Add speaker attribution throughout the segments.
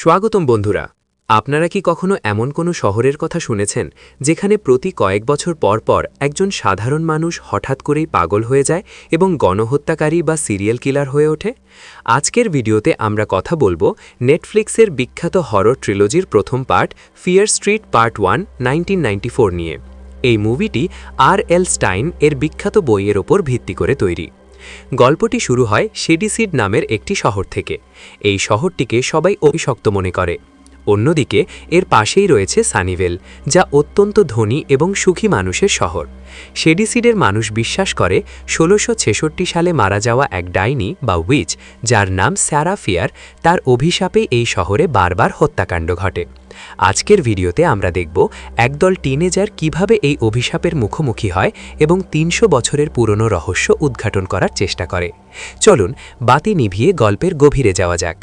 Speaker 1: স্বাগতম বন্ধুরা। আপনারা কি কখনো এমন কোনো শহরের কথা শুনেছেন যেখানে প্রতি কয়েক বছর পর পর একজন সাধারণ মানুষ হঠাৎ করেই পাগল হয়ে যায় এবং গণহত্যাকারী বা সিরিয়াল কিলার হয়ে ওঠে? আজকের ভিডিওতে আমরা কথা বলবো নেটফ্লিক্সের বিখ্যাত হরর ট্রিলজির প্রথম পার্ট ফিয়ার স্ট্রিট পার্ট 1 1994 নিয়ে। এই মুভিটি আর.এল. স্টাইন এর বিখ্যাত বইয়ের ওপর ভিত্তি করে তৈরি। গল্পটি শুরু হয় শেডিসিড নামের একটি শহর থেকে। এই শহরটিকে সবাই অভিশপ্ত মনে করে। অন্যদিকে এর পাশেই রয়েছে সানিভেল, যা অত্যন্ত ধনী এবং সুখী মানুষের শহর। শেডিসিডের মানুষ বিশ্বাস করে ১৬৬৬ সালে মারা যাওয়া এক ডাইনি বা উইচ, যার নাম স্যারা ফিয়ার, তার অভিশাপে এই শহরে বারবার হত্যাকাণ্ড ঘটে। আজকের ভিডিওতে আমরা দেখব একদল টিনেজার কিভাবে এই অভিশাপের মুখোমুখি হয় এবং ৩০০ বছরের পুরনো রহস্য উদ্ঘাটন করার চেষ্টা করে। চলুন বাতি নিভিয়ে গল্পের গভীরে যাওয়া যাক।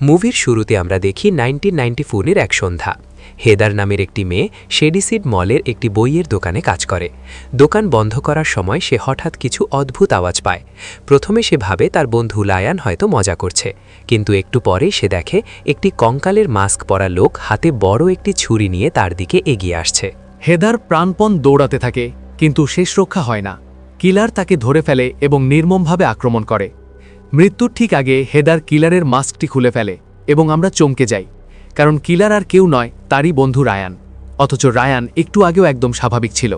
Speaker 1: মুভির শুরুতে আমরা দেখি 1994-এর এক সন্ধ্যা। হেদার নামের একটি মেয়ে শেডিসিড মলের একটি বইয়ের দোকানে কাজ করে। দোকান বন্ধ করার সময় সে হঠাৎ কিছু অদ্ভুত আওয়াজ পায়। প্রথমে সে ভাবে তার বন্ধু লায়ান হয়তো মজা করছে, কিন্তু একটু পরেই সে দেখে একটি কঙ্কালের মাস্ক পরা লোক হাতে বড় একটি ছুরি নিয়ে তার দিকে এগিয়ে আসছে।
Speaker 2: হেদার প্রাণপণ দৌড়াতে থাকে, কিন্তু শেষ রক্ষা হয় না। কিলার তাকে ধরে ফেলে এবং নির্মমভাবে আক্রমণ করে। মৃত্যুর ঠিক আগে হেদার কিলারের মাস্কটি খুলে ফেলে এবং আমরা চমকে যাই, কারণ কিলার আর কেউ নয়, তারই বন্ধু রায়ান। অথচ রায়ান একটু আগেও একদম স্বাভাবিক ছিল।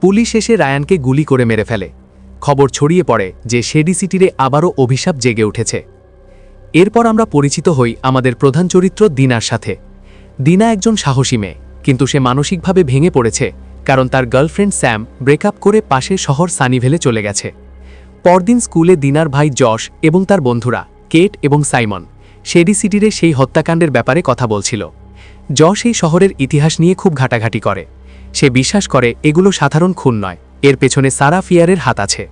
Speaker 2: পুলিশ এসে রায়ানকে গুলি করে মেরে ফেলে। খবর ছড়িয়ে পড়ে যে শেডিসিটিরে আবারও অভিশাপ জেগে উঠেছে। এরপর আমরা পরিচিত হই আমাদের প্রধান চরিত্র দিনার সাথে। দিনা একজন সাহসী মেয়ে, কিন্তু সে মানসিকভাবে ভেঙে পড়েছে, কারণ তার গার্লফ্রেন্ড স্যাম ব্রেকআপ করে পাশের শহর সানিভেলে চলে গেছে। পরদিন স্কুলে দিনার ভাই জশ এবং তার বন্ধুরা কেট এবং সাইমন শেডিসিটিরে সেই হত্যাকাণ্ডের ব্যাপারে কথা বলছিল। জশ এই শহরের ইতিহাস নিয়ে খুব ঘাটাঘাটি করে। সে বিশ্বাস করে এগুলো সাধারণ খুন নয়, এর পেছনে সারা ফিয়ারের হাত আছে।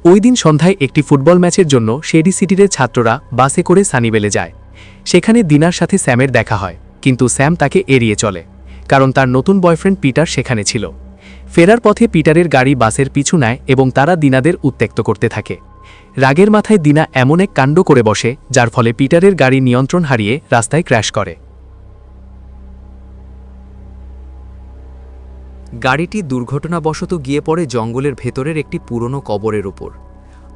Speaker 2: ওই দিন সন্ধ্যায় একটি ফুটবল ম্যাচের জন্য শেডিসিটির ছাত্ররা বাসে করে সানিভেলে যায়। সেখানে দিনার সাথে স্যামের দেখা হয়, কিন্তু স্যাম তাকে এড়িয়ে চলে, কারণ তার নতুন বয়ফ্রেন্ড পিটার সেখানে ছিল। ফেরার পথে পিটারের গাড়ি বাসের পিছু নেয় এবং তারা দিনাদের উত্ত্যক্ত করতে থাকে। রাগের মাথায় দিনা এমন এক কাণ্ড করে বসে, যার ফলে পিটারের গাড়ি নিয়ন্ত্রণ হারিয়ে রাস্তায় ক্র্যাশ করে।
Speaker 1: গাড়িটি দুর্ঘটনাবশত গিয়ে পড়ে জঙ্গলের ভেতরের একটি পুরনো কবরের ওপর।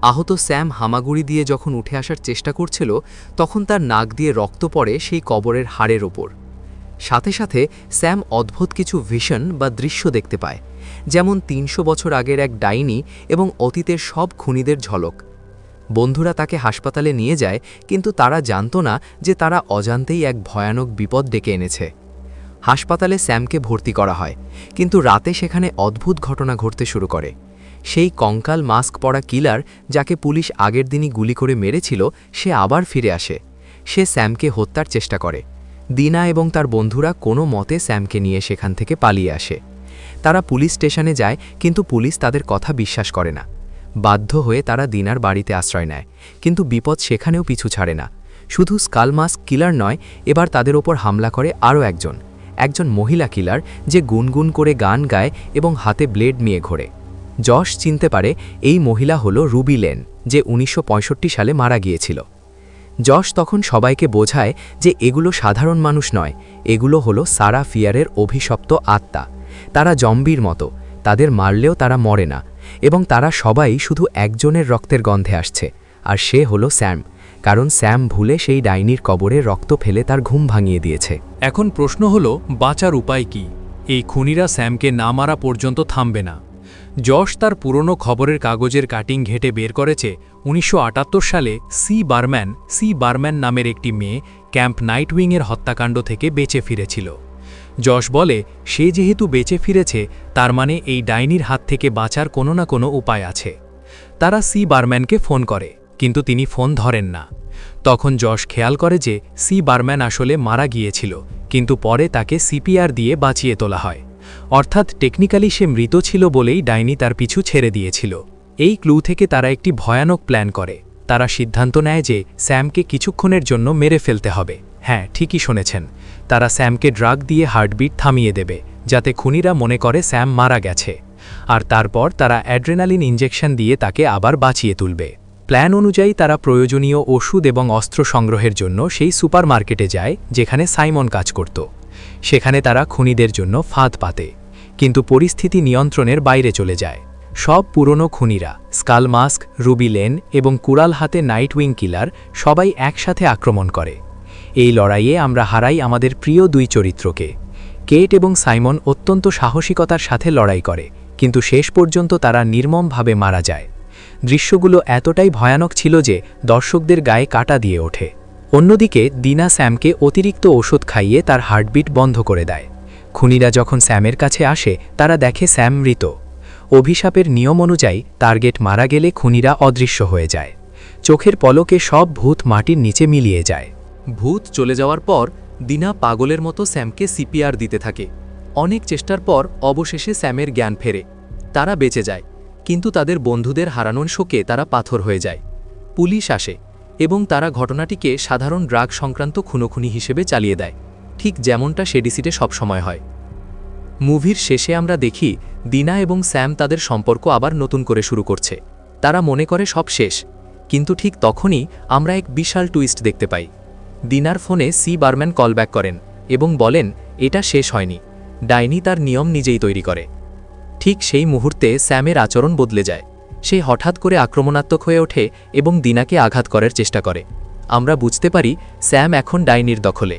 Speaker 1: আহত স্যাম হামাগুড়ি দিয়ে যখন উঠে আসার চেষ্টা করছিল, তখন তার নাক দিয়ে রক্ত পড়ে সেই কবরের হাড়ের ওপর। সাথে সাথে স্যাম অদ্ভুত কিছু ভিশন বা দৃশ্য দেখতে পায়, যেমন ৩০০ বছর আগের এক ডাইনি এবং অতীতের সব খুনিদের ঝলক। বন্ধুরা তাকে হাসপাতালে নিয়ে যায়, কিন্তু তারা জানত না যে তারা অজান্তেই এক ভয়ানক বিপদ ডেকে এনেছে। হাসপাতালে স্যামকে ভর্তি করা হয়, কিন্তু রাতে সেখানে অদ্ভুত ঘটনা ঘটতে শুরু করে। সেই কঙ্কাল মাস্ক পরা কিলার, যাকে পুলিশ আগের দিনই গুলি করে মেরেছিল, সে আবার ফিরে আসে। সে স্যামকে হত্যার চেষ্টা করে। দিনা এবং তার বন্ধুরা কোনো মতে স্যামকে নিয়ে সেখান থেকে পালিয়ে আসে। তারা পুলিশ স্টেশনে যায়, কিন্তু পুলিশ তাদের কথা বিশ্বাস করে না। বাধ্য হয়ে তারা দিনার বাড়িতে আশ্রয় নেয়, কিন্তু বিপদ সেখানেও পিছু ছাড়ে না। শুধু স্কাল মাস্ক কিলার নয়, এবার তাদের ওপর হামলা করে আরও একজন মহিলা কিলার, যে গুনগুন করে গান গায় এবং হাতে ব্লেড নিয়ে ঘোরে। জশ চিনতে পারে এই মহিলা হল রুবি লেন, যে ১৯৬৫ সালে মারা গিয়েছিল। জশ তখন সবাইকে বোঝায় যে এগুলো সাধারণ মানুষ নয়, এগুলো হলো সারা ফিয়ারের অভিশপ্ত আত্মা। তারা জম্বির মতো, তাদের মারলেও তারা মরে না, এবং তারা সবাই শুধু একজনের রক্তের গন্ধে আসছে, আর সে হলো স্যাম, কারণ স্যাম ভুলে সেই ডাইনির কবরে রক্ত ফেলে তার ঘুম ভাঙিয়ে দিয়েছে।
Speaker 2: এখন প্রশ্ন হলো, বাঁচার উপায় কি? এই খুনিরা স্যামকে না মারা পর্যন্ত থামবে না। জশ তার পুরনো খবরের কাগজের কাটিং ঘেঁটে বের করেছে ১৯৭৮ সালে সি বারম্যান নামের একটি মেয়ে ক্যাম্প নাইটউইংয়ের হত্যাকাণ্ড থেকে বেঁচে ফিরেছিল। জশ বলে, সে যেহেতু বেঁচে ফিরেছে, তার মানে এই ডাইনির হাত থেকে বাঁচার কোনো না কোনো উপায় আছে। তারা সি বারম্যানকে ফোন করে, কিন্তু তিনি ফোন ধরেন না। তখন জশ খেয়াল করে যে সি বারম্যান আসলে মারা গিয়েছিল, কিন্তু পরে তাকে সিপিআর দিয়ে বাঁচিয়ে তোলা হয়। অর্থাৎ টেকনিক্যালি সে মৃত ছিল বলেই ডাইনি তার পিছু ছেড়ে দিয়েছিল। এই ক্লু থেকে তারা একটি ভয়ানক প্ল্যান করে। তারা সিদ্ধান্ত নেয় যে স্যামকে কিছুক্ষণের জন্য মেরে ফেলতে হবে। হ্যাঁ, ঠিকই শুনেছেন, তারা স্যামকে ড্রাগ দিয়ে হার্টবিট থামিয়ে দেবে, যাতে খুনিরা মনে করে স্যাম মারা গেছে। আর তারপর তারা অ্যাড্রেনালিন ইনজেকশন দিয়ে তাকে আবার বাঁচিয়ে তুলবে। প্ল্যান অনুযায়ী তারা প্রয়োজনীয় ওষুধ এবং অস্ত্র সংগ্রহের জন্য সেই সুপারমার্কেটে যায় যেখানে সাইমন কাজ করত। সেখানে তারা খুনিদের জন্য ফাঁদ পাতে, কিন্তু পরিস্থিতি নিয়ন্ত্রণের বাইরে চলে যায়। সব পুরনো খুনিরা, স্কাল মাস্ক, রুবি লেন এবং কুড়াল হাতে নাইটউইং কিলার সবাই একসাথে আক্রমণ করে। এই লড়াইয়ে আমরা হারাই আমাদের প্রিয় দুই চরিত্রকে। কেট এবং সাইমন অত্যন্ত সাহসিকতার সাথে লড়াই করে, কিন্তু শেষ পর্যন্ত তারা নির্মমভাবে মারা যায়। দৃশ্যগুলো এতটাই ভয়ানক ছিল যে দর্শকদের গায়ে কাটা দিয়ে ওঠে। অন্যদিকে দিনা স্যামকে অতিরিক্ত ওষুধ খাইয়ে তার হার্টবিট বন্ধ করে দেয়। খুনিরা যখন স্যামের কাছে আসে তারা দেখে স্যাম মৃত। অভিশাপের নিয়ম অনুযায়ী টার্গেট মারা গেলে খুনিরা অদৃশ্য হয়ে যায়। চোখের পলকে সব ভূত মাটির নিচে মিলিয়ে যায়।
Speaker 1: ভূত চলে যাওয়ার পর দিনা পাগলের মতো স্যামকে সিপিআর দিতে থাকে। অনেক চেষ্টার পর অবশেষে স্যামের জ্ঞান ফেরে। তারা বেঁচে যায়, কিন্তু তাদের বন্ধুদের হারানোর শোকে তারা পাথর হয়ে যায়। পুলিশ আসে এবং তারা ঘটনাটিকে সাধারণ ড্রাগ সংক্রান্ত খুনোখুনি হিসেবে চালিয়ে দেয়, ঠিক যেমনটা শেডিসিটে সবসময় হয়। মুভির শেষে আমরা দেখি দিনা এবং স্যাম তাদের সম্পর্ক আবার নতুন করে শুরু করছে। তারা মনে করে সব শেষ, কিন্তু ঠিক তখনই আমরা এক বিশাল টুইস্ট দেখতে পাই। দিনার ফোনে সি বারম্যান কলব্যাক করেন এবং বলেন এটা শেষ হয়নি, ডাইনি তার নিয়ম নিজেই তৈরি করে। ঠিক সেই মুহূর্তে স্যামের আচরণ বদলে যায়। সে হঠাৎ করে আক্রমণাত্মক হয়ে ওঠে এবং দিনাকে আঘাত করার চেষ্টা করে। আমরা বুঝতে পারি স্যাম এখন ডাইনির দখলে।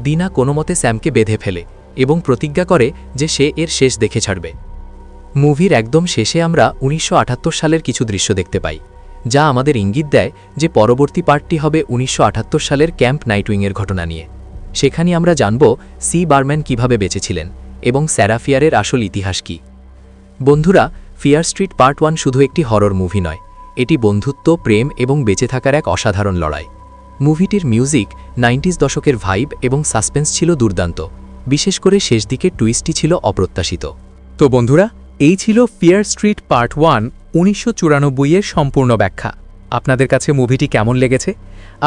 Speaker 1: দিনা কোনোমতে স্যামকে বেঁধে ফেলে এবং প্রতিজ্ঞা করে যে সে এর শেষ দেখে ছাড়বে। মুভির একদম শেষে আমরা 1978 সালের কিছু দৃশ্য দেখতে পাই, যা আমাদের ইঙ্গিত দেয় যে পরবর্তী পার্টটি হবে 1978 সালের ক্যাম্প নাইটউইংয়ের ঘটনা নিয়ে। সেখানে আমরা জানব সি বারম্যান কিভাবে বেঁচেছিলেন এবং স্যারা ফিয়ারের আসল ইতিহাস কী। বন্ধুরা, ফিয়ার স্ট্রিট পার্ট 1 শুধু একটি হরর মুভি নয়, এটি বন্ধুত্ব, প্রেম এবং বেঁচে থাকার এক অসাধারণ লড়াই। মুভিটির মিউজিক 90s দশকের ভাইব এবং সাসপেন্স ছিল দুর্দান্ত, বিশেষ করে শেষ দিকের টুইস্টটি ছিল অপ্রত্যাশিত।
Speaker 2: তো বন্ধুরা, এই ছিল ফিয়ার স্ট্রিট পার্ট 1 1994-এর সম্পূর্ণ ব্যাখ্যা। আপনাদের কাছে মুভিটি কেমন লেগেছে?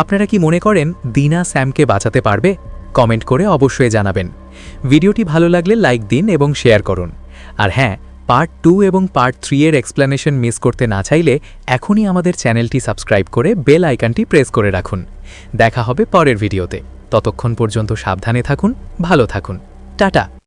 Speaker 2: আপনারা কি মনে করেন দিনা স্যামকে বাঁচাতে পারবে? কমেন্ট করে অবশ্যই জানাবেন। ভিডিওটি ভালো লাগলে লাইক দিন এবং শেয়ার করুন। আর হ্যাঁ, পার্ট 2 এবং পার্ট 3 এর এক্সপ্লেনেশন মিস করতে না চাইলে এখনই আমাদের চ্যানেলটি সাবস্ক্রাইব করে বেল আইকনটি প্রেস করে রাখুন। দেখা হবে পরের ভিডিওতে। ততক্ষণ পর্যন্ত সাবধানে থাকুন, ভালো থাকুন। টাটা।